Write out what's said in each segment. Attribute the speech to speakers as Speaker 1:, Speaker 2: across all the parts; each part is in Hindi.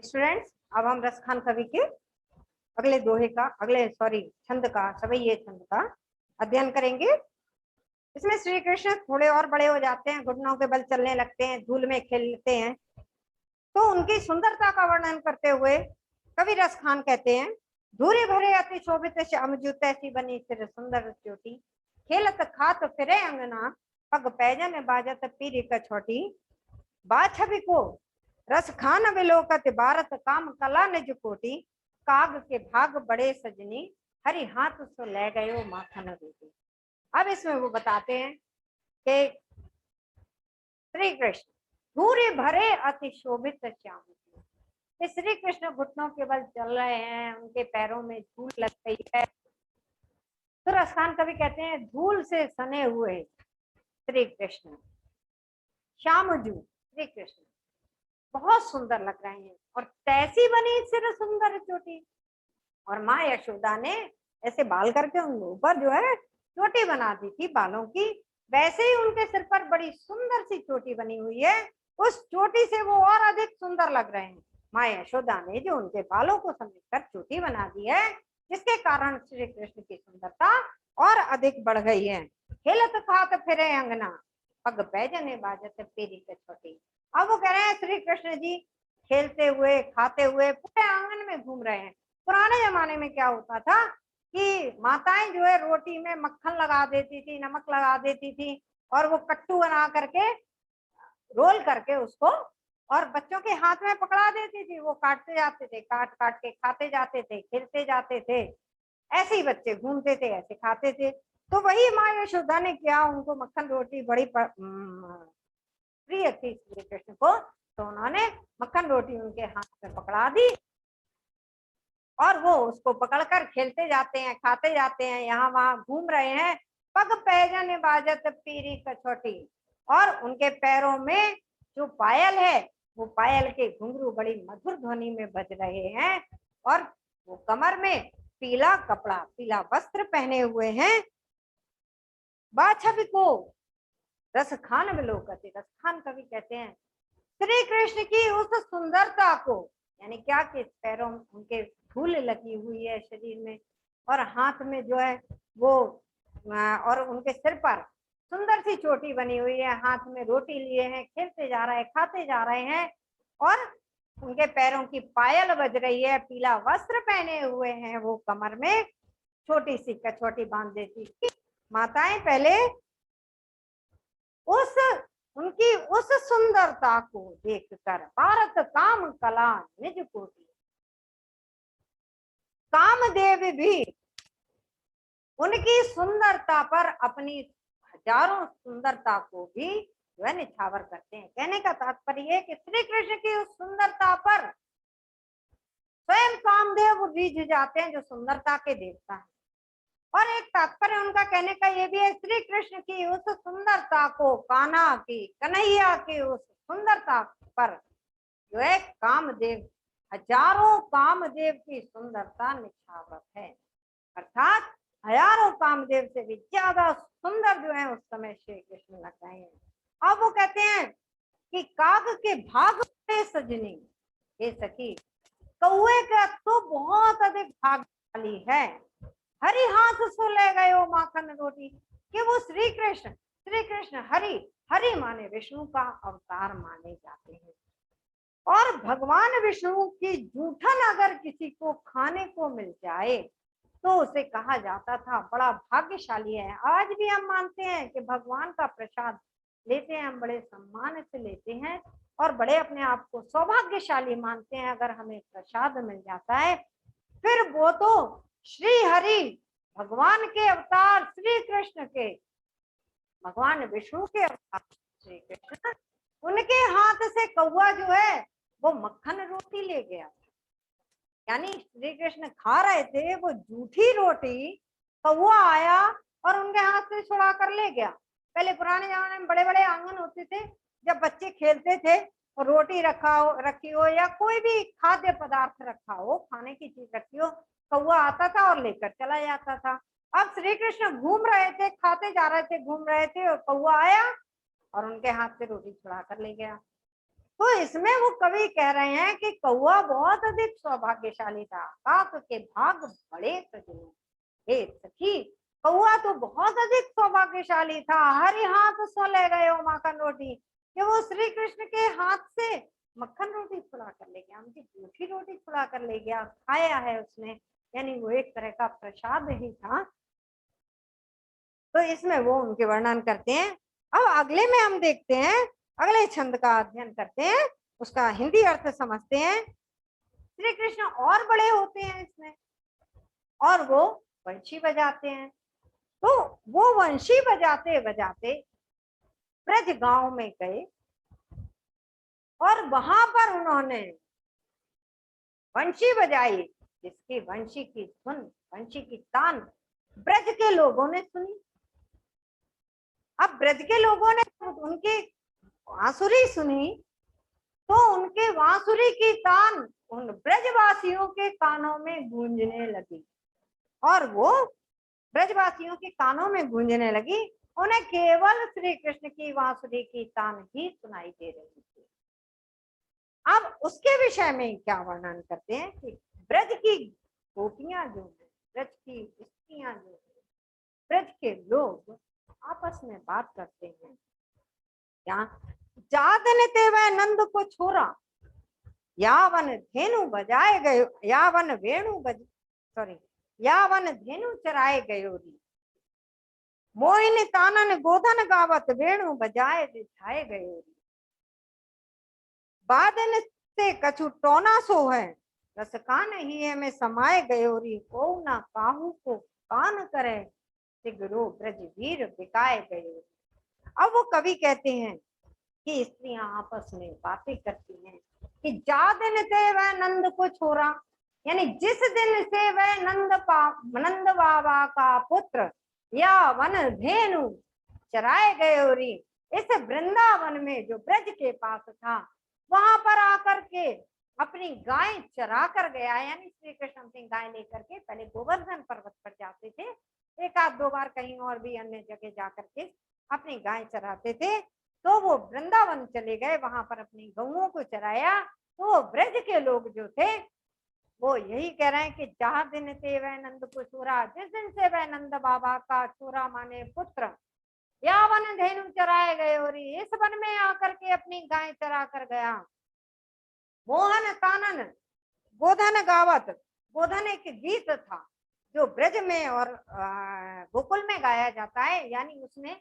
Speaker 1: स्टूडेंट्स, अब हम रसखान कवि के छंद का सवैये छंद का अध्ययन करेंगे। इसमें श्री कृष्ण थोड़े और बड़े हो जाते हैं, घुटनों के बल चलने लगते हैं, धूल में खेलते हैं। तो उनकी सुंदरता का वर्णन करते हुए कवि रसखान कहते हैं, धूरी भरे अति शोभित श्याम जूत ऐसी बनी सिर सुंदर चोटी, खेलत खात फिरे अंगना, पग पैजन बाजत पीरी कछोटी, बाछवि को रस खान विलोकत भारत काम कला निज कोटि, काग के भाग बड़े सजनी, हरि हाथ सो ले गयो माखन रोटी। अब इसमें वो बताते हैं कि श्री कृष्ण धूरी भरे अति शोभित श्याम, श्री कृष्ण घुटनों के बल चल रहे हैं, उनके पैरों में धूल लग गई है। तो रसखान कवि कहते हैं, धूल से सने हुए श्री कृष्ण, श्यामजू श्री कृष्ण बहुत सुंदर लग रहे हैं, और तैसी बनी सिर सुंदर चोटी। और माँ यशोदा ने ऐसे बाल करके उन ऊपर जो है चोटी बना दी थी बालों की, वैसे ही उनके सिर पर बड़ी सुंदर सी चोटी बनी हुई है। उस चोटी से वो और अधिक सुंदर लग रहे हैं। माँ यशोदा ने जो उनके बालों को समेटकर चोटी बना दी है, जिसके कारण श्री कृष्ण की सुंदरता और अधिक बढ़ गई है। खेलत खात फिरे अंगना, पग पैजने बाजत पेरी कछोटी। अब वो कह रहे हैं श्री कृष्ण जी खेलते हुए खाते हुए पूरे आंगन में घूम रहे हैं। पुराने जमाने में क्या होता था कि माताएं जो है रोटी में मक्खन लगा देती थी, नमक लगा देती थी, और वो कट्टू बना करके रोल करके उसको और बच्चों के हाथ में पकड़ा देती थी। वो काटते जाते थे, काट काट के खाते जाते थे, खेलते जाते थे। ऐसे ही बच्चे घूमते थे, ऐसे खाते थे। तो वही माँ यशोदा ने किया, उनको मक्खन रोटी बड़ी प्रिय थी श्री कृष्ण को, तो उन्होंने मक्खन रोटी उनके हाथ में पकड़ा दी, और वो उसको पकड़कर खेलते जाते हैं, खाते जाते हैं, यहाँ वहां घूम रहे हैं। पग पैजन बाजत पीरी कछोटी, और उनके पैरों में जो पायल है, वो पायल के घुंघरू बड़ी मधुर ध्वनि में बज रहे हैं, और वो कमर में पीला कपड़ा, पीला वस्त्र पहने हुए हैं। बाछवि को रसखान विलोकते, रसखान कवि कहते हैं श्री कृष्ण की उस सुंदरता को, यानी क्या कि पैरों उनके धूल लगी हुई है शरीर में, और हाथ में जो है वो और उनके सिर पर सुंदर सी चोटी बनी हुई है, हाथ में रोटी लिए हैं, खेलते जा रहे हैं, खाते जा रहे हैं, और उनके पैरों की पायल बज रही है, पीला वस्त्र पहने हुए हैं, वो कमर में छोटी सी कछोटी बांध देती थी। माताएं पहले उस उनकी उस सुंदरता को देखकर भारत काम कला निज कोटि, कामदेव भी उनकी सुंदरता पर अपनी हजारों सुंदरता को भी जो है निछावर करते हैं। कहने का तात्पर्य है कि श्री कृष्ण की उस सुंदरता पर स्वयं कामदेव रीझ जाते हैं, जो सुंदरता के देवता हैं। और एक तात्पर्य उनका कहने का ये भी है, श्री कृष्ण की उस सुंदरता को, कान्हा की, कन्हैया की उस सुंदरता पर जो है कामदेव, हजारों कामदेव की सुंदरता निछावर है। अर्थात हजारों कामदेव से भी ज्यादा सुंदर जो है उस समय श्री कृष्ण लग रहे हैं। अब वो कहते हैं कि काग के भाग पे सजनी, ये सखी कौए का तो बहुत अधिक भाग्यशाली है, हरि हाथ सो ले गए हो माखन रोटी, कि वो श्री कृष्ण हरि माने विष्णु का अवतार माने जाते हैं। और भगवान विष्णु की जूठन अगर किसी को खाने को मिल जाए तो उसे कहा जाता था बड़ा भाग्यशाली है। आज भी हम मानते हैं कि भगवान का प्रसाद लेते हैं, हम बड़े सम्मान से लेते हैं, और बड़े अपने आप को सौभाग्यशाली मानते हैं अगर हमें प्रसाद मिल जाता है। फिर वो तो श्री हरि, भगवान के अवतार श्री कृष्ण के, भगवान विष्णु के अवतार श्री कृष्ण, उनके हाथ से कौआ जो है वो मक्खन रोटी ले गया। यानी श्री कृष्ण खा रहे थे वो जूठी रोटी, कौआ आया और उनके हाथ से छुड़ा कर ले गया। पहले पुराने जमाने में बड़े बड़े आंगन होते थे, जब बच्चे खेलते थे और रोटी रखी हो या कोई भी खाद्य पदार्थ रखा हो, खाने की चीज रखी हो, कौआ आता था और लेकर चला जाता था। अब श्री कृष्ण घूम रहे थे, खाते जा रहे थे, घूम रहे थे, और कौआ आया और उनके हाथ से रोटी छुड़ा कर ले गया। तो इसमें वो कवि कह रहे हैं कि कौआ बहुत अधिक सौभाग्यशाली था, काक के भाग बड़े सजने। हे सखी, कौआ तो बहुत अधिक सौभाग्यशाली था, हरि हाथ सो ले गए हो माखन रोटी, कि वो श्री कृष्ण के हाथ से मक्खन रोटी छुड़ा कर ले गया, उनकी जूठी रोटी छुड़ा कर ले गया, खाया है उसने, यानी वो एक तरह का प्रसाद ही था। तो इसमें वो उनके वर्णन करते हैं। अब अगले में हम देखते हैं, अगले छंद का अध्ययन करते हैं, उसका हिंदी अर्थ समझते हैं। श्री कृष्ण और बड़े होते हैं इसमें, और वो वंशी बजाते हैं। तो वो वंशी बजाते बजाते ब्रज गांव में गए, और वहां पर उन्होंने वंशी बजाई, जिसकी वंशी की धुन, वंशी की तान ब्रज के लोगों ने सुनी। अब ब्रज के लोगों ने उनकी बांसुरी सुनी, तो उनके बांसुरी की तान उन ब्रजवासियों के कानों में गूंजने लगी, और वो ब्रजवासियों के कानों में गूंजने लगी, उन्हें केवल श्री कृष्ण की बांसुरी की तान ही सुनाई दे रही थी। अब उसके विषय में क्या वर्णन करते हैं कि ब्रज की गोपियां जो है, ब्रज की स्त्रियां जो है, ब्रज के लोग आपस में बात करते हैं, क्या जादन ते वह नंद को छोरा, यावन धेनु बजाए गयो, यावन वेणु बज सॉरी यावन धेनु चराए गयोरी, मोहिनी तानन गोधन गावत वेणु बजाए दिखाए गयोरी, बादन से कछु टोना सो है, रस कान ही है में समाये गयोरी, को ना काहू को कान करे, सिगरो ब्रज वीर बिकाए गयोरी। अब वो कवि कहते हैं कि स्त्रियां आपस में बातें करती हैं कि जा दिन से वह नंद को छोड़ा, यानी जिस दिन से वह नंद बाबा का पुत्र या वन धेनु चराए गयोरी, इस वृंदावन में जो ब्रज के पास था, वहां पर आकर के अपनी गाय चरा कर गया। यानी श्री कृष्ण अपनी गाय लेकर के पहले गोवर्धन पर्वत पर जाते थे, एक आध दो बार कहीं और भी अन्य जगह जाकर के अपनी गाय चराते थे, तो वो वृंदावन चले गए, वहां पर अपनी गौओं को चराया। तो ब्रज के लोग जो थे वो यही कह रहे हैं कि जहाँ दिन से वह नंद को छोरा, जिस दिन से वह नंद बाबा का छोरा माने पुत्र या वन धेनु चराए गए, और इस वन में आकर के अपनी गाय चरा कर गया। मोहन कानन गोधन गावत, गोधन एक गीत था जो ब्रज में और गोकुल में गाया जाता है, यानी उसमें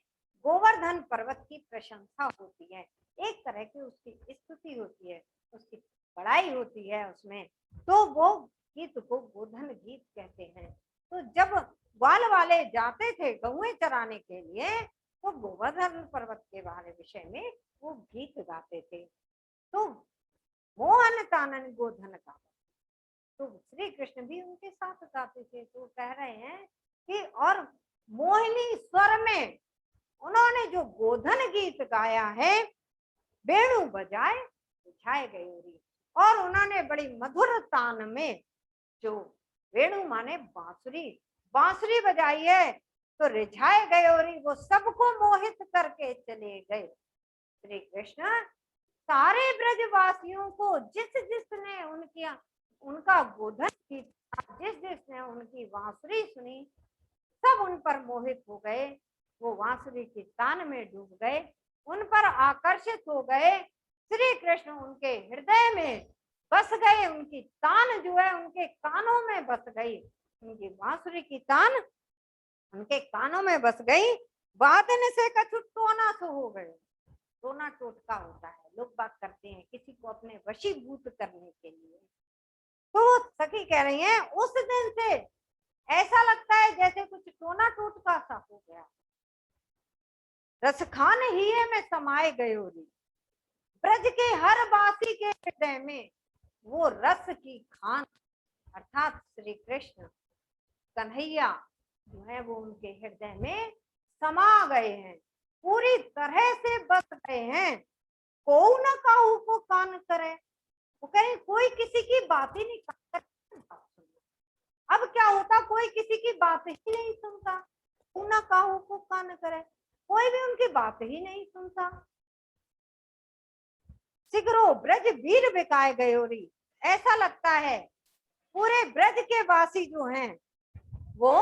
Speaker 1: गोवर्धन पर्वत की प्रशंसा होती है, एक तरह की उसकी स्तुति होती है, उसकी बड़ाई होती है उसमें, तो वो गीत को गोधन गीत कहते हैं। तो जब ग्वाल वाले जाते थे गौएं चराने के लिए, तो गोवर्धन पर्वत के बारे विषय में वो गीत गाते थे। तो मोहन कानन गोधन का, तो श्री कृष्ण भी उनके साथ गाते थे। तो कह रहे हैं कि और मोहिनी स्वर में उन्होंने जो गोधन गीत गाया है, वेणु बजाए बिछाए गयोरी, और उन्होंने बड़ी मधुर तान में जो वेणु माने बांसुरी, बांसुरी बजाई है, तो रिझाए गयोरी, वो सबको मोहित करके चले गए। श्री कृष्ण सारे ब्रजवासियों को जिस जिसने उनका गोधन गीत, जिस जिसने उनकी बांसुरी सुनी, सब उन पर मोहित हो गए, वो बांसुरी की तान में डूब गए, उन पर आकर्षित हो गए। श्री कृष्ण उनके हृदय में बस गए, उनकी तान जो है उनके कानों में बस गई, उनकी बांसुरी की तान उनके कानों में बस गई। बादन से कछु टोना सो हो गए, टोना टोटका होता है, लोग बात करते हैं किसी को अपने वशीभूत करने के लिए। तो सखी कह रही हैं उस दिन से ऐसा लगता है जैसे कुछ टोना टोटका सा हो गया, रस खान ही में समाये गयोरी, ब्रज के हर बासी के हृदय में वो रस की खान अर्थात श्री कृष्ण कन्हैया जो है वो उनके हृदय में समा गए हैं, पूरी तरह से बस गए हैं। को न काहू को कान करे, वो कहें कोई किसी की बात ही नहीं करता। अब क्या होता, कोई किसी की बात ही नहीं सुनता, को न काहू को कान करे, कोई भी उनकी बात ही नहीं सुनता। सिगरो ब्रज वीर बिकाए गयोरी। ऐसा लगता है पूरे ब्रज के वासी जो हैं वो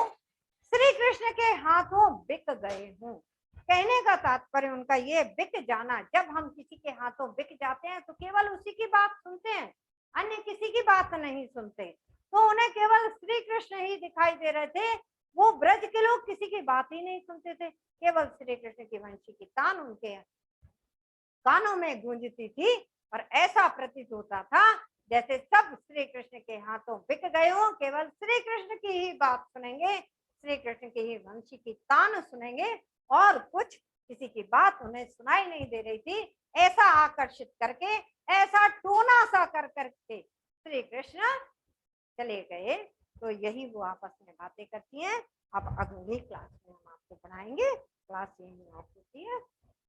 Speaker 1: श्री कृष्ण के हाथों बिक गए हों। कहने का तात्पर्य उनका ये बिक जाना, जब हम किसी के हाथों बिक जाते हैं तो केवल उसी की बात सुनते हैं, अन्य किसी की बात नहीं सुनते। तो उन्हें केवल श्री कृष्ण ही दिखाई दे रहे थे। वो ब्रज के लोग किसी की बात ही नहीं सुनते थे, केवल श्री कृष्ण की वंशी की तान उनके कानों में गूंजती थी। और ऐसा प्रतीत होता था जैसे सब श्री कृष्ण के हाथों बिक गए हो, केवल श्री कृष्ण की ही बात सुनेंगे, श्री कृष्ण की ही वंशी की तान सुनेंगे, और कुछ किसी की बात उन्हें सुनाई नहीं दे रही थी। ऐसा आकर्षित करके, ऐसा टोना सा कर करके श्री कृष्ण चले गए। तो यही वो आपस में बातें करती हैं। अब अगली क्लास में हम आपको पढ़ाएंगे। क्लास यही ऑफ होती है।